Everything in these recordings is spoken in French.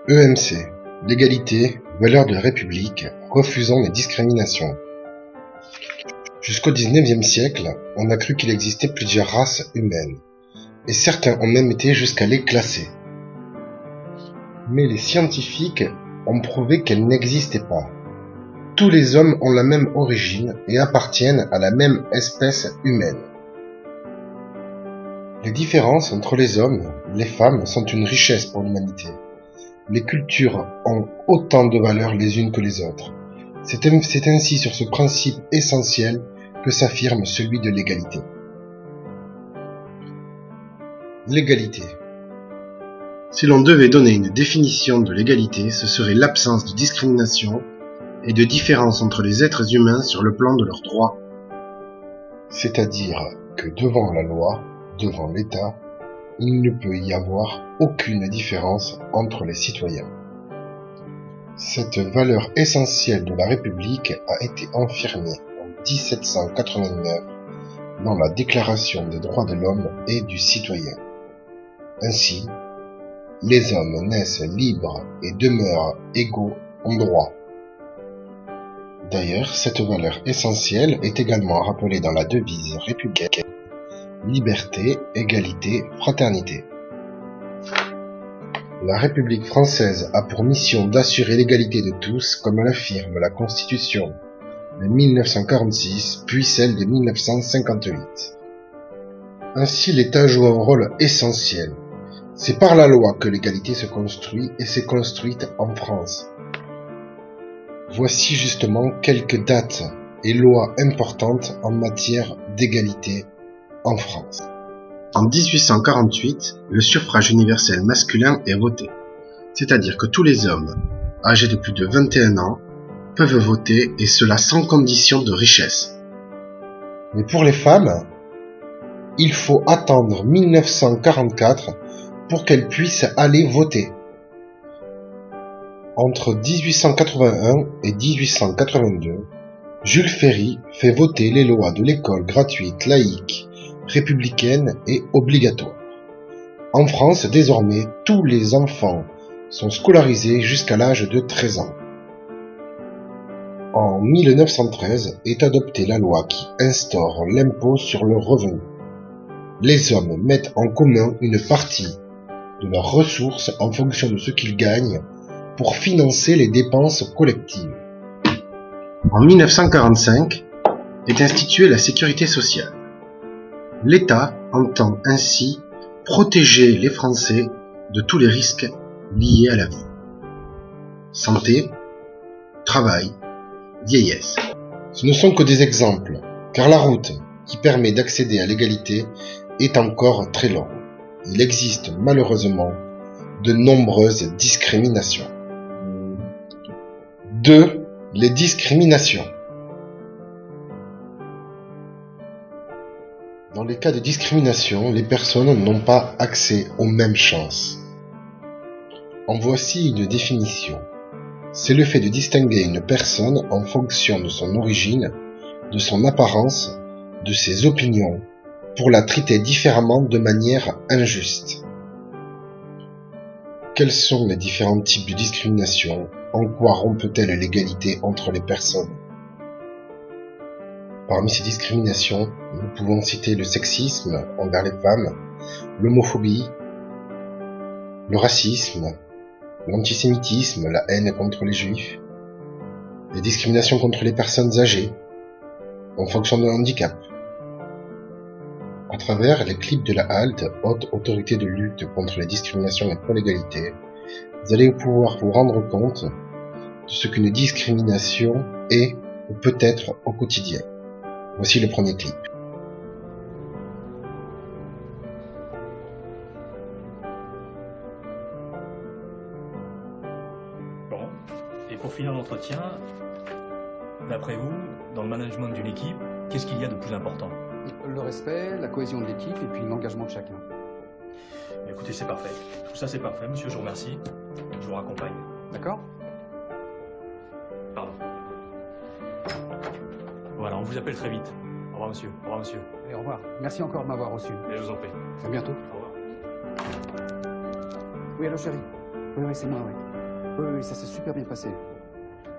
EMC, l'égalité, valeur de la République, refusant les discriminations. Jusqu'au XIXe siècle, on a cru qu'il existait plusieurs races humaines, et certains ont même été jusqu'à les classer. Mais les scientifiques ont prouvé qu'elles n'existaient pas. Tous les hommes ont la même origine et appartiennent à la même espèce humaine. Les différences entre les hommes et les femmes sont une richesse pour l'humanité. Les cultures ont autant de valeur les unes que les autres. C'est ainsi sur ce principe essentiel que s'affirme celui de l'égalité. L'égalité. Si l'on devait donner une définition de l'égalité, ce serait l'absence de discrimination et de différence entre les êtres humains sur le plan de leurs droits. C'est-à-dire que devant la loi, devant l'État, il ne peut y avoir aucune différence entre les citoyens. Cette valeur essentielle de la République a été affirmée en 1789 dans la Déclaration des droits de l'homme et du citoyen. Ainsi, les hommes naissent libres et demeurent égaux en droit. D'ailleurs, cette valeur essentielle est également rappelée dans la devise républicaine: liberté, égalité, fraternité. La République française a pour mission d'assurer l'égalité de tous, comme l'affirme la Constitution de 1946, puis celle de 1958. Ainsi, l'État joue un rôle essentiel. C'est par la loi que l'égalité se construit et s'est construite en France. Voici justement quelques dates et lois importantes en matière d'égalité en France. En 1848, le suffrage universel masculin est voté, c'est-à-dire que tous les hommes âgés de plus de 21 ans peuvent voter, et cela sans condition de richesse. Mais pour les femmes, il faut attendre 1944 pour qu'elles puissent aller voter. Entre 1881 et 1882, Jules Ferry fait voter les lois de l'école gratuite, laïque, républicaine et obligatoire. En France, désormais, tous les enfants sont scolarisés jusqu'à l'âge de 13 ans. En 1913 est adoptée la loi qui instaure l'impôt sur le revenu. Les hommes mettent en commun une partie de leurs ressources en fonction de ce qu'ils gagnent pour financer les dépenses collectives. En 1945 est instituée la sécurité sociale. L'État entend ainsi protéger les Français de tous les risques liés à la vie. Santé, travail, vieillesse. Ce ne sont que des exemples, car la route qui permet d'accéder à l'égalité est encore très longue. Il existe malheureusement de nombreuses discriminations. 2. Les discriminations. Dans les cas de discrimination, les personnes n'ont pas accès aux mêmes chances. En voici une définition. C'est le fait de distinguer une personne en fonction de son origine, de son apparence, de ses opinions, pour la traiter différemment de manière injuste. Quels sont les différents types de discrimination? En quoi rompent-elles l'égalité entre les personnes? Parmi ces discriminations, nous pouvons citer le sexisme envers les femmes, l'homophobie, le racisme, l'antisémitisme, la haine contre les juifs, les discriminations contre les personnes âgées, en fonction de leur handicap. À travers les clips de la HALT, Haute Autorité de lutte contre les discriminations et pour l'égalité, vous allez pouvoir vous rendre compte de ce qu'une discrimination est ou peut être au quotidien. Voici le premier clip. Bon, et pour finir l'entretien, d'après vous, dans le management d'une équipe, qu'est-ce qu'il y a de plus important? Le respect, la cohésion de l'équipe et puis l'engagement de chacun. Écoutez, c'est parfait. Tout ça, c'est parfait, monsieur, je vous remercie. Je vous raccompagne. D'accord? Pardon. Voilà, on vous appelle très vite. Au revoir, monsieur. Au revoir, monsieur. Et au revoir. Merci encore de m'avoir reçu. Et je vous en prie. À bientôt. Au revoir. Oui, allô chérie. Oui, c'est moi, oui. Oui, ça s'est super bien passé.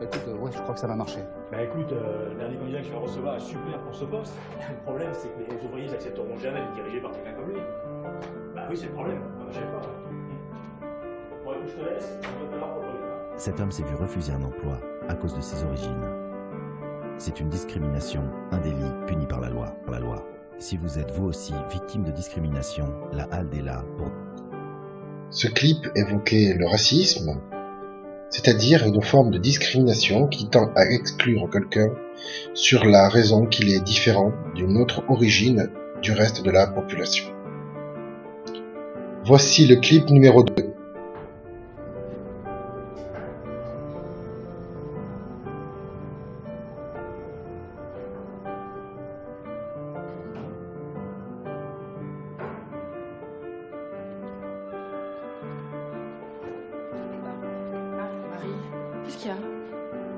Écoute, ouais, je crois que ça va marcher. Bah écoute, le dernier candidat que je vais recevoir est super pour ce poste. Le problème, c'est que les ouvriers n'accepteront jamais de diriger par quelqu'un comme lui. Bah oui, c'est le problème. Je sais pas. Bon, écoute, je te laisse. On va te la proposer. Cet homme s'est vu refuser un emploi à cause de ses origines. C'est une discrimination, un délit puni par la loi. Si vous êtes vous aussi victime de discrimination, la HALD est là pour... Ce clip évoquait le racisme, c'est-à-dire une forme de discrimination qui tend à exclure quelqu'un sur la raison qu'il est différent d'une autre origine du reste de la population. Voici le clip numéro 2. Qu'est-ce qu'il y a?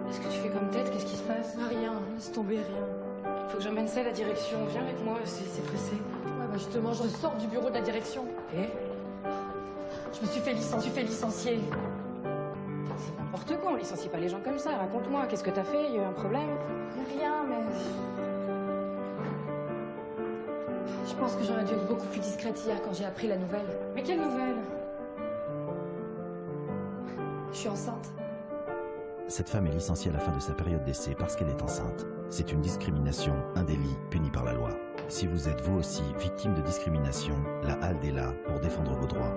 Qu'est-ce que tu fais comme tête? Qu'est-ce qui se passe? Rien, laisse tomber, rien. Faut que j'emmène ça à la direction. Viens avec moi, c'est pressé. Ouais, bah justement, je sors du bureau de la direction. Et Je me suis fait licencier. c'est n'importe quoi, on licencie pas les gens comme ça. Raconte-moi, qu'est-ce que t'as fait? Il y a eu un problème? Rien, mais... Je pense que j'aurais dû être beaucoup plus discrète hier quand j'ai appris la nouvelle. Mais quelle nouvelle? Je suis enceinte. Cette femme est licenciée à la fin de sa période d'essai parce qu'elle est enceinte. C'est une discrimination, un délit puni par la loi. Si vous êtes vous aussi victime de discrimination, la HALD est là pour défendre vos droits.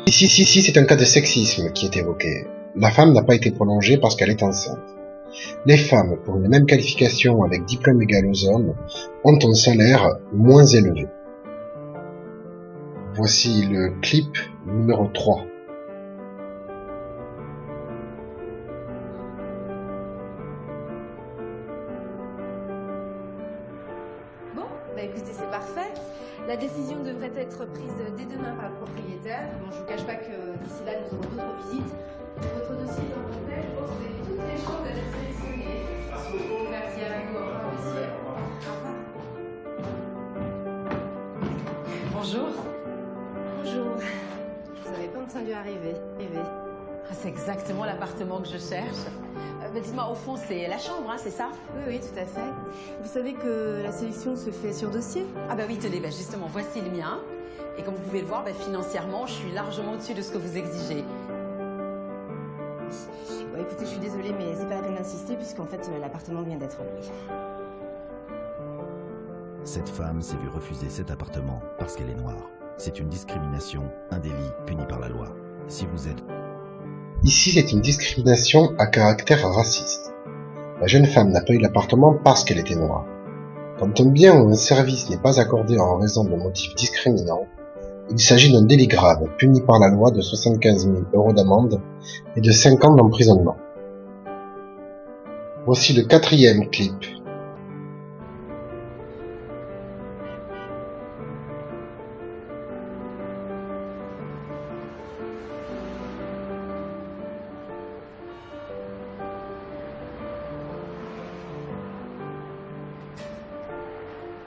Si, c'est un cas de sexisme qui est évoqué. La femme n'a pas été prolongée parce qu'elle est enceinte. Les femmes, pour une même qualification avec diplôme égal aux hommes, ont un salaire moins élevé. Voici le clip numéro 3. Bon, bah écoutez, c'est parfait. La décision devrait être prise dès demain par le propriétaire. Bon, je vous cache pas que d'ici là, nous aurons d'autres visites. Votre dossier est en complet, je pense que vous avez toutes les chances d'être sélectionné. Merci beaucoup. Merci à vous. Au revoir, monsieur. Au revoir. Bonjour. Bonjour. Je vous avais pas entendu arriver. Ah, c'est exactement l'appartement que je cherche. Dites-moi, au fond, c'est la chambre, hein, c'est ça? Oui, tout à fait. Vous savez que la sélection se fait sur dossier? Ah bah oui, tenez, bah justement, voici le mien. Et comme vous pouvez le voir, bah, financièrement, je suis largement au-dessus de ce que vous exigez. Bon, écoutez, je suis désolée, mais c'est pas la peine d'insister puisqu'en fait, l'appartement vient d'être loué. Cette femme s'est vue refuser cet appartement parce qu'elle est noire. C'est une discrimination, un délit puni par la loi. Si vous êtes... Ici, c'est une discrimination à caractère raciste. La jeune femme n'a pas eu l'appartement parce qu'elle était noire. Quand un bien ou un service n'est pas accordé en raison de motifs discriminants, il s'agit d'un délit grave, puni par la loi de 75 000 € d'amende et de 5 ans d'emprisonnement. Voici le 4e clip.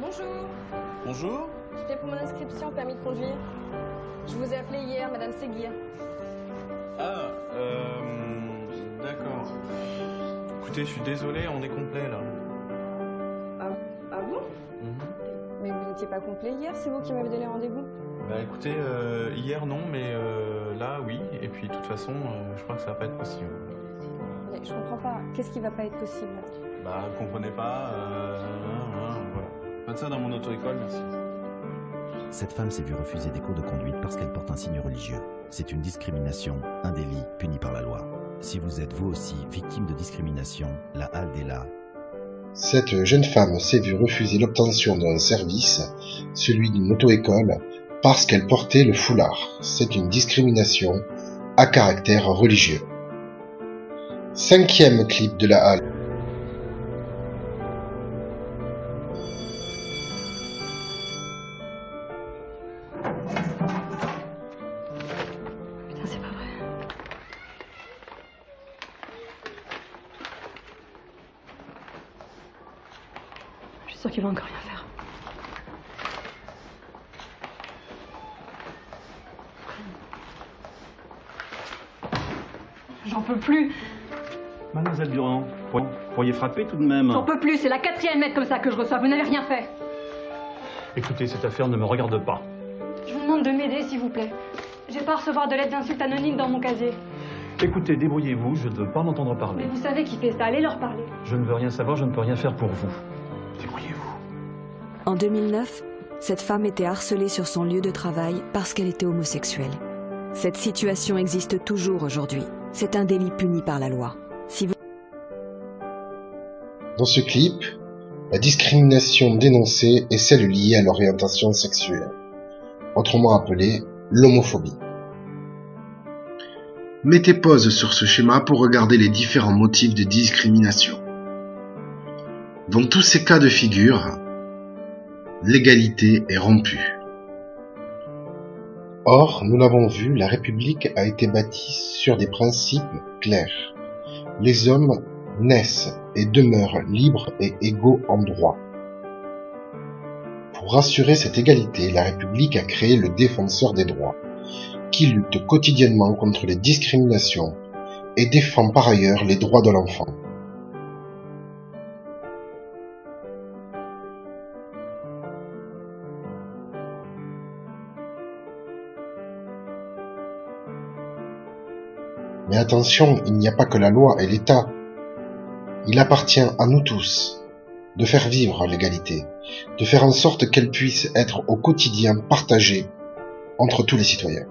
Bonjour, Bonjour. c'était pour mon inscription au permis de conduire. Je vous ai appelé hier, Madame Séguier. Ah, d'accord. Écoutez, je suis désolé, on est complet là. Ah bon? Mais vous n'étiez pas complet hier, c'est vous qui m'avez donné rendez-vous? Bah écoutez, hier non, mais là oui. Et puis de toute façon, je crois que ça va pas être possible. Mais je comprends pas, qu'est-ce qui va pas être possible? Bah vous comprenez pas, voilà. Pas de ça dans mon auto-école, merci. Cette femme s'est vue refuser des cours de conduite parce qu'elle porte un signe religieux. C'est une discrimination, un délit puni par la loi. Si vous êtes vous aussi victime de discrimination, la HALD est là. Cette jeune femme s'est vue refuser l'obtention d'un service, celui d'une auto-école, parce qu'elle portait le foulard. C'est une discrimination à caractère religieux. 5e clip de la HALD. Putain, c'est pas vrai. Je suis sûre qu'il va encore rien faire. J'en peux plus. Mademoiselle Durand, vous pourriez frapper tout de même. J'en peux plus, c'est la 4e aide comme ça que je reçois. Vous n'avez rien fait. Écoutez, cette affaire ne me regarde pas. Je vous demande de m'aider, s'il vous plaît. J'ai pas à recevoir de lettres d'insultes anonymes dans mon casier. Écoutez, débrouillez-vous, je ne veux pas m'entendre parler. Mais vous savez qui fait ça, allez leur parler. Je ne veux rien savoir, je ne peux rien faire pour vous. Débrouillez-vous. En 2009, cette femme était harcelée sur son lieu de travail parce qu'elle était homosexuelle. Cette situation existe toujours aujourd'hui. C'est un délit puni par la loi. Si vous... Dans ce clip, la discrimination dénoncée est celle liée à l'orientation sexuelle, autrement appelée l'homophobie. Mettez pause sur ce schéma pour regarder les différents motifs de discrimination. Dans tous ces cas de figure, l'égalité est rompue. Or, nous l'avons vu, la République a été bâtie sur des principes clairs. Les hommes naissent et demeurent libres et égaux en droit. Pour assurer cette égalité, la République a créé le Défenseur des droits, qui lutte quotidiennement contre les discriminations et défend par ailleurs les droits de l'enfant. Mais attention, il n'y a pas que la loi et l'État. Il appartient à nous tous de faire vivre l'égalité, de faire en sorte qu'elle puisse être au quotidien partagée entre tous les citoyens.